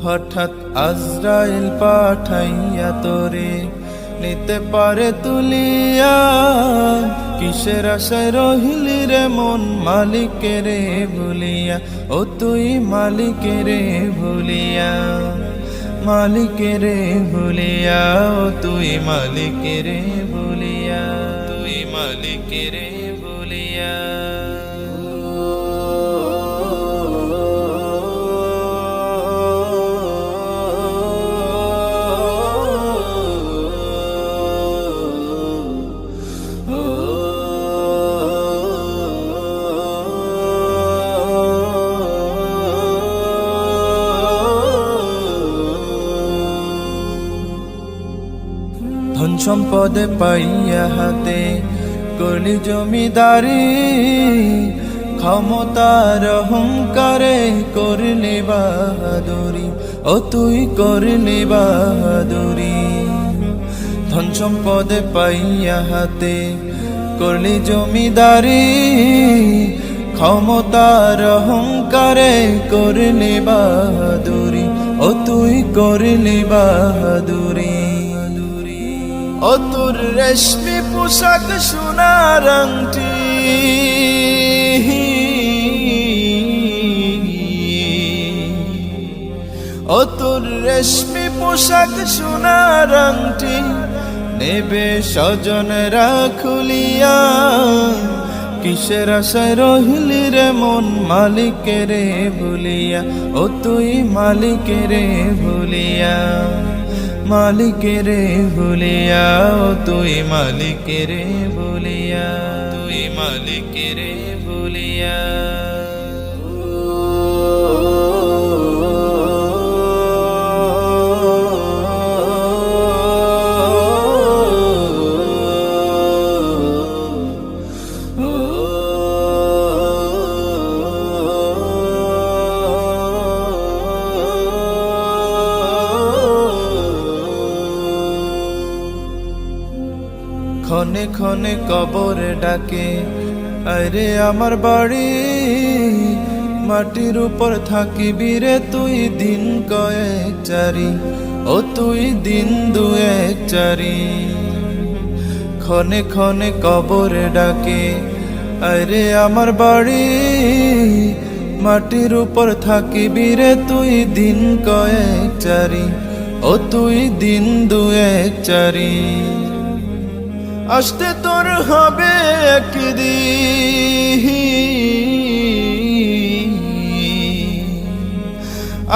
হঠাৎ আজরাইল পাঠাইয়া তোরে নিতে পারে তুলিয়া, কিসের আশায় রহিলি রে মন মালিকের ভুলিয়া, ও তুই মালিকের ভুলিয়া, মালিকের ভুলিয়া, ও তুই মালিকের ভুলিয়া, তুই মালিকের ভুলিয়া। ধন সম্পদে পাইয়া হাতে করলি জমিদারি, ক্ষমতার অহংকারে করলি বাহাদুরি, ও তুই করলি বাহাদুরি। ধন সম্পদে পাইয়া হাতে করলি জমিদারি, ক্ষমতার অহংকারে করলি বাহাদুরি, ও তুই করলি বাহাদুরি। ও তোর রেশমি পোশাক সোনার আংটি, ও তোর রেশমি পোশাক সোনার আংটি, নেবে স্বজনেরা খুলিয়া, কিসের আশায় রহিলি রে মন মালিকের ভুলিয়া, ও তুই মালিকের ভুলিয়া, মালিকের ভুলিয়া, ও তুই মালিকের ভুলিয়া, তুই মালিকের ভুলিয়া। ক্ষণে ক্ষণে কবর ডাকে, আরে আমার বাড়ি, মাটির উপর থাকিবি রে তুই দিন কয়েক চারি, ও তুই দিন দুয়েক চারি। ক্ষণে ক্ষণে কবর ডাকে, আরে আমার বাড়ি, মাটির উপর থাকিবি রে তুই দিন কয়েক চারি, ও তুই দিন দুয়েক চারি। আসতে তোর হবে একদিন,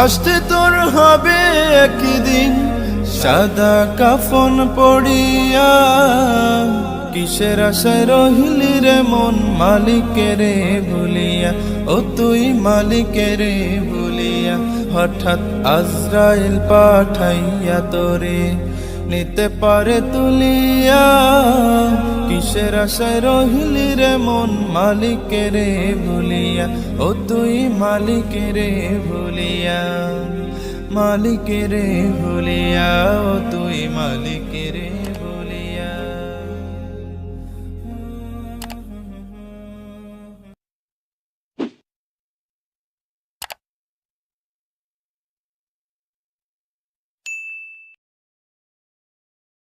আসতে তোর হবে একদিন, সাদা কাফন পড়িয়া, কিসের আশায় রহিলি রে মন মালিকের ভুলিয়া, ও তুই মালিকের ভুলিয়া। হঠাৎ আজরাইল পাঠাইয়া তোরে নিতে পারে তুলিয়া, কিসের আশায় রহিলি রে মন মালিকের ভুলিয়া, ও তুই মালিকের ভুলিয়া, মালিকের ভুলিয়া, ও তুই মালিক